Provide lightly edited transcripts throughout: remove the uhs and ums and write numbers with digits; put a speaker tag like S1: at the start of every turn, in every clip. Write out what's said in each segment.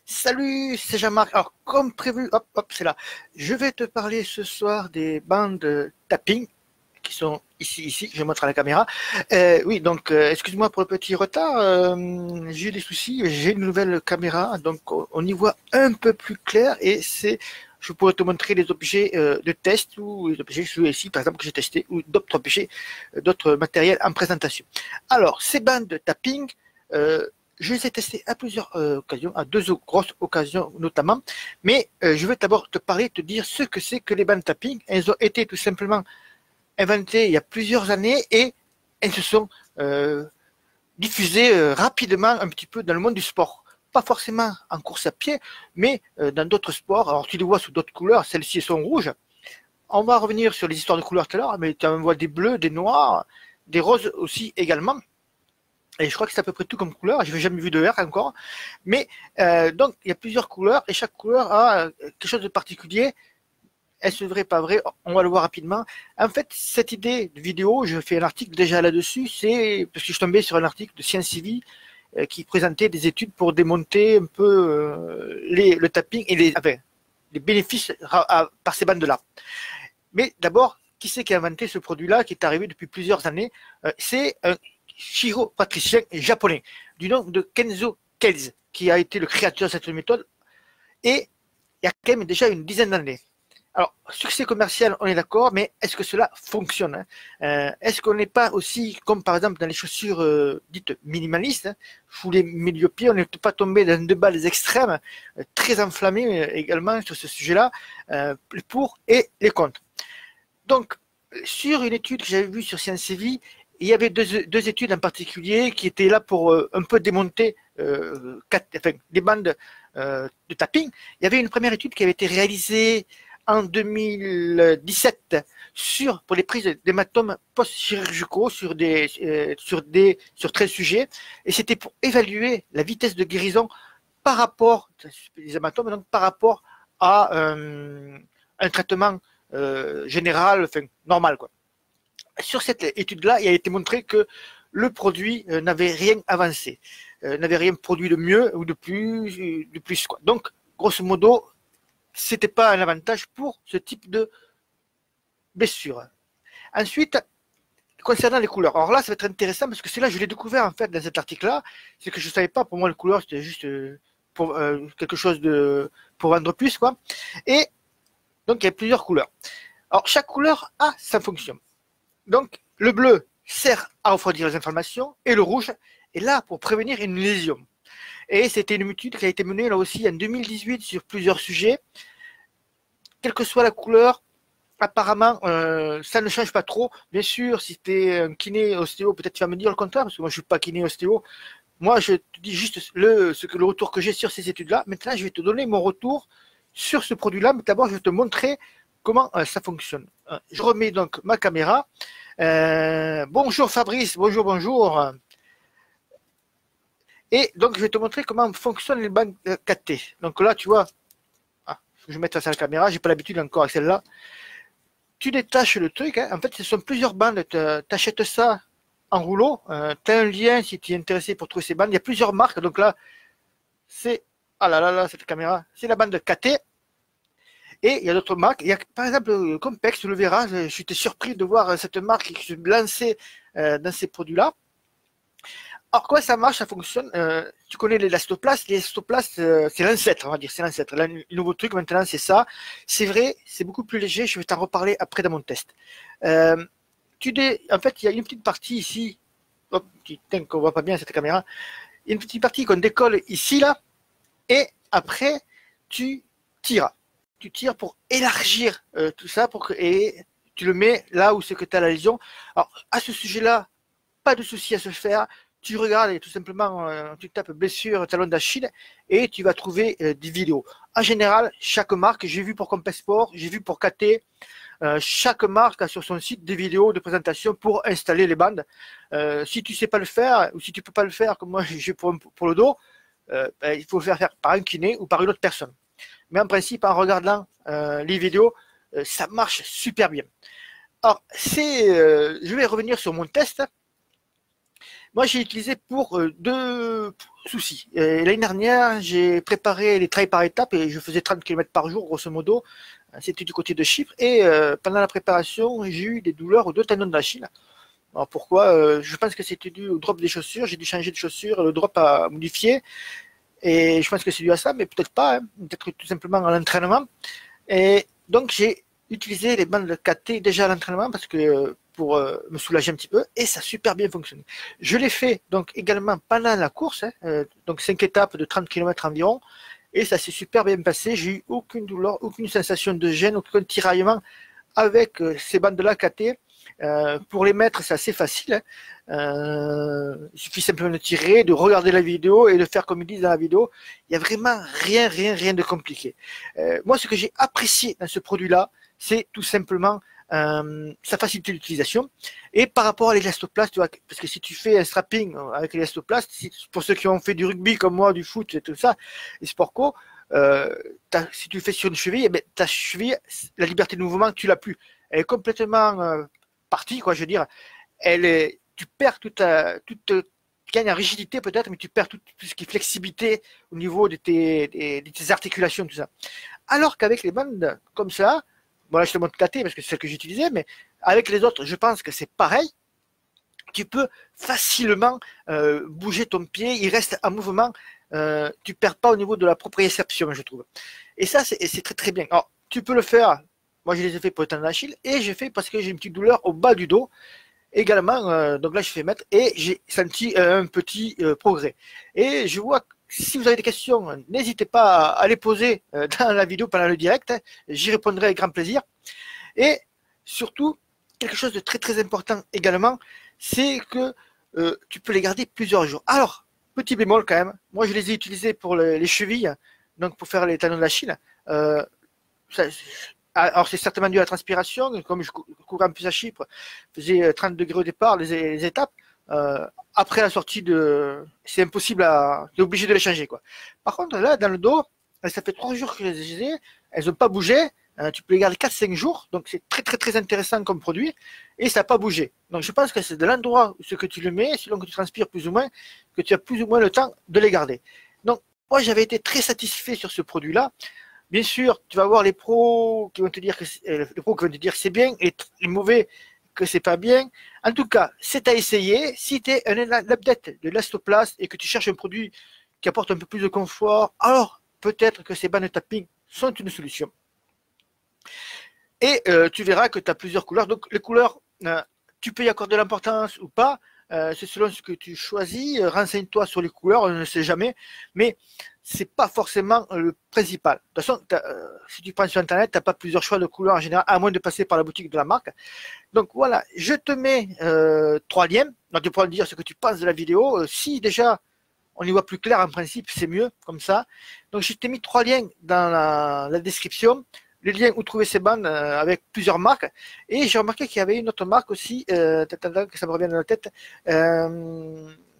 S1: Salut, c'est Jean-Marc. Alors, comme prévu, hop, hop, c'est là. Je vais te parler ce soir des bandes tapping qui sont ici, je montre à la caméra. Oui, donc, excuse-moi pour le petit retard. J'ai eu des soucis. J'ai une nouvelle caméra, donc on y voit un peu plus clair et je pourrais te montrer les objets de test ou les objets ici, par exemple, que j'ai testé ou d'autres objets, d'autres matériels en présentation. Alors, ces bandes de tapping, euh, je les ai testées à plusieurs occasions, à deux grosses occasions notamment, mais je vais d'abord te parler, te dire ce que c'est que les bandes tapping. Elles ont été tout simplement inventées il y a plusieurs années et elles se sont diffusées rapidement un petit peu dans le monde du sport. Pas forcément en course à pied, mais dans d'autres sports. Alors tu les vois sous d'autres couleurs, celles-ci sont rouges. On va revenir sur les histoires de couleurs tout à l'heure, mais tu en vois des bleus, des noirs, des roses aussi également. Et je crois que c'est à peu près tout comme couleur. Je n'ai jamais vu de vert encore. Mais donc, il y a plusieurs couleurs et chaque couleur a quelque chose de particulier. Est-ce vrai, pas vrai? On va le voir rapidement. En fait, cette idée de vidéo, je fais un article déjà là-dessus, c'est parce que je suis tombé sur un article de Science Civi qui présentait des études pour démonter un peu le tapping et les bénéfices par ces bandes-là. Mais d'abord, qui c'est qui a inventé ce produit-là, qui est arrivé depuis plusieurs années? C'est un chiropraticien japonais du nom de Kenzo Kelz, qui a été le créateur de cette méthode, et il y a quand même déjà une dizaine d'années. Alors, succès commercial, on est d'accord, mais est-ce que cela fonctionne? Est-ce qu'on n'est pas aussi, comme par exemple dans les chaussures dites minimalistes, sous les milieux pieds, on n'est pas tombé dans un débat des extrêmes, très enflammé également sur ce sujet-là, les pour et les contre. Donc, sur une étude que j'avais vue sur Science Vie, il y avait deux études en particulier qui étaient là pour un peu démonter des bandes de tapping. Il y avait une première étude qui avait été réalisée en 2017 pour les prises d'hématomes post-chirurgicaux sur 13 sujets. Et c'était pour évaluer la vitesse de guérison par rapport, les hématomes, donc par rapport à un traitement général, enfin normal, quoi. Sur cette étude-là, il a été montré que le produit n'avait rien avancé, n'avait rien produit de mieux ou de plus, quoi. Donc, grosso modo, c'était pas un avantage pour ce type de blessure. Ensuite, concernant les couleurs, alors là, ça va être intéressant parce que c'est là que je l'ai découvert en fait dans cet article-là, c'est que je savais pas. Pour moi, les couleurs c'était juste pour quelque chose de pour vendre plus, quoi. Et donc, il y a plusieurs couleurs. Alors, chaque couleur a sa fonction. Donc, le bleu sert à refroidir les inflammations et le rouge est là pour prévenir une lésion. Et c'était une étude qui a été menée là aussi en 2018 sur plusieurs sujets. Quelle que soit la couleur, apparemment, ça ne change pas trop. Bien sûr, si tu es un kiné ostéo, peut-être tu vas me dire le contraire, parce que moi je ne suis pas kiné ostéo. Moi, je te dis juste le retour que j'ai sur ces études-là. Maintenant, je vais te donner mon retour sur ce produit-là, mais d'abord, je vais te montrer comment ça fonctionne. Je remets donc ma caméra. Bonjour Fabrice, bonjour. Et donc, je vais te montrer comment fonctionnent les bandes 4T. Donc là, tu vois, je vais mettre ça à la caméra, j'ai pas l'habitude encore avec celle-là. Tu détaches le truc, hein. En fait, ce sont plusieurs bandes. Tu achètes ça en rouleau. Tu as un lien si tu es intéressé pour trouver ces bandes. Il y a plusieurs marques. Donc là, c'est. Ah là là là, cette caméra. C'est la bande 4T. Et il y a d'autres marques. Il y a par exemple Compex, tu le verras. J'étais surpris de voir cette marque qui se lançait dans ces produits-là. Alors, comment ça marche, ça fonctionne? Tu connais l'élastoplast. L'élastoplast, c'est l'ancêtre, on va dire. C'est l'ancêtre. Le nouveau truc maintenant, c'est ça. C'est vrai, c'est beaucoup plus léger. Je vais t'en reparler après dans mon test. En fait, il y a une petite partie ici. Hop, qu'on voit pas bien cette caméra. Une petite partie qu'on décolle ici, là. Et après, tu tires. Tu tires pour élargir tout ça et tu le mets là où c'est que tu as la lésion. Alors, à ce sujet-là, pas de souci à se faire. Tu regardes et tout simplement, tu tapes blessure talon d'Achille et tu vas trouver des vidéos. En général, chaque marque, j'ai vu pour Compass Sport, j'ai vu pour KT, chaque marque a sur son site des vidéos de présentation pour installer les bandes. Si tu sais pas le faire ou si tu peux pas le faire, comme moi j'ai pour le dos, il faut le faire par un kiné ou par une autre personne. Mais en principe, en regardant les vidéos, ça marche super bien. Alors, je vais revenir sur mon test. Moi, j'ai utilisé pour deux soucis. L'année dernière, j'ai préparé les trails par étapes et je faisais 30 km par jour, grosso modo. C'était du côté de Chypre. Et pendant la préparation, j'ai eu des douleurs aux deux tendons d'Achille. Alors pourquoi je pense que c'était dû au drop des chaussures. J'ai dû changer de chaussures, le drop a modifié. Et je pense que c'est dû à ça, mais peut-être pas. Hein. Peut-être tout simplement à l'entraînement. Et donc, j'ai utilisé les bandes KT déjà à l'entraînement parce que pour me soulager un petit peu, et ça a super bien fonctionné. Je l'ai fait donc également pendant la course, hein, donc 5 étapes de 30 km environ, et ça s'est super bien passé. J'ai eu aucune douleur, aucune sensation de gêne, aucun tiraillement avec ces bandes-là KT. Pour les mettre, c'est assez facile. Hein. Il suffit simplement de tirer, de regarder la vidéo et de faire comme ils disent dans la vidéo. Il n'y a vraiment rien de compliqué. Moi, ce que j'ai apprécié dans ce produit-là, c'est tout simplement sa facilité d'utilisation. Et par rapport à l'élastoplast, tu vois, parce que si tu fais un strapping avec l'élastoplast, pour ceux qui ont fait du rugby comme moi, du foot et tout ça, les sports co, si tu le fais sur une cheville, eh ben, ta cheville, la liberté de mouvement, tu l'as plus. Elle est complètement partie, quoi, je veux dire. Tu perds tu gagnes en rigidité peut-être, mais tu perds tout ce qui est flexibilité au niveau de tes articulations, tout ça. Alors qu'avec les bandes comme ça, bon là je te montre KT parce que c'est celle que j'utilisais, mais avec les autres, je pense que c'est pareil. Tu peux facilement bouger ton pied, il reste en mouvement, tu perds pas au niveau de la proprioception, je trouve. Et ça, c'est très bien. Alors, tu peux le faire, moi je les ai fait pour le tendon d'Achille, et j'ai fait parce que j'ai une petite douleur au bas du dos, également, donc là je fais mettre, et j'ai senti un petit progrès. Et je vois que si vous avez des questions, n'hésitez pas à les poser dans la vidéo pendant le direct, hein, j'y répondrai avec grand plaisir. Et surtout, quelque chose de très important également, c'est que tu peux les garder plusieurs jours. Alors, petit bémol quand même, moi je les ai utilisés pour les chevilles, donc pour faire les talons d'Achille. Alors c'est certainement dû à la transpiration, comme je courais en plus à Chypre, faisais 30 degrés au départ, les étapes. Après la sortie c'est impossible t'es obligé de les changer, quoi. Par contre là, dans le dos, ça fait 3 jours que je les ai, elles n'ont pas bougé. Tu peux les garder 4-5 jours, donc c'est très intéressant comme produit, et ça n'a pas bougé. Donc je pense que c'est de l'endroit où ce que tu le mets, selon que tu transpires plus ou moins, que tu as plus ou moins le temps de les garder. Donc moi j'avais été très satisfait sur ce produit-là. Bien sûr, tu vas voir les pros qui vont te dire que c'est bien, et les mauvais que c'est pas bien. En tout cas, c'est à essayer. Si tu es un adepte de l'elastoplast et que tu cherches un produit qui apporte un peu plus de confort, alors peut-être que ces bandes de tapping sont une solution. Et tu verras que tu as plusieurs couleurs. Donc les couleurs, tu peux y accorder l'importance ou pas. C'est selon ce que tu choisis. Renseigne-toi sur les couleurs, on ne sait jamais. Mais c'est pas forcément le principal. De toute façon, si tu prends sur Internet, tu n'as pas plusieurs choix de couleurs en général, à moins de passer par la boutique de la marque. Donc voilà, je te mets 3 liens. Donc tu pourras me dire ce que tu penses de la vidéo. Si déjà on y voit plus clair en principe, c'est mieux comme ça. Donc je t'ai mis 3 liens dans la description. Les liens où trouver ces bandes avec plusieurs marques. Et j'ai remarqué qu'il y avait une autre marque aussi, que ça me revient dans la tête,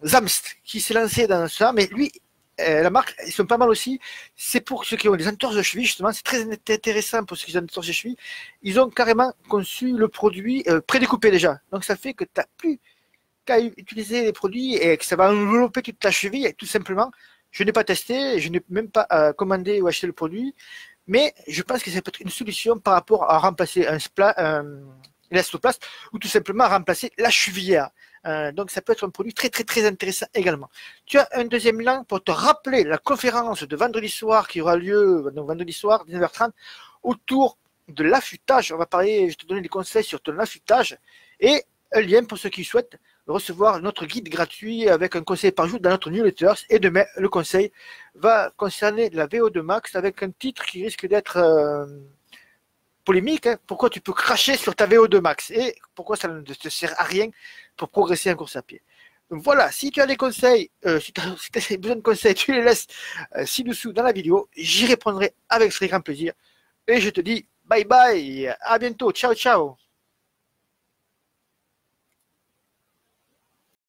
S1: Zamst, qui s'est lancé dans ça. Mais lui, la marque, ils sont pas mal aussi. C'est pour ceux qui ont des entorses de cheville, justement. C'est très intéressant pour ceux qui ont des entorses de cheville. Ils ont carrément conçu le produit prédécoupé déjà. Donc ça fait que tu n'as plus qu'à utiliser les produits et que ça va envelopper toute ta cheville. Et tout simplement, je n'ai pas testé, je n'ai même pas commandé ou acheté le produit. Mais je pense que ça peut être une solution par rapport à remplacer un élastoplast ou tout simplement remplacer la chevillère. Donc ça peut être un produit très intéressant également. Tu as un deuxième lien pour te rappeler la conférence de vendredi soir qui aura lieu donc vendredi soir 19h30 autour de l'affûtage. On va parler, je vais te donner des conseils sur ton affûtage et un lien pour ceux qui souhaitent recevoir notre guide gratuit avec un conseil par jour dans notre newsletter. Et demain, le conseil va concerner la VO2 Max avec un titre qui risque d'être polémique. Hein. Pourquoi tu peux cracher sur ta VO2 Max et pourquoi ça ne te sert à rien pour progresser en course à pied. Donc voilà, si tu as des conseils, si tu as besoin de conseils, tu les laisses ci-dessous dans la vidéo. J'y répondrai avec très grand plaisir. Et je te dis bye bye, à bientôt, ciao ciao.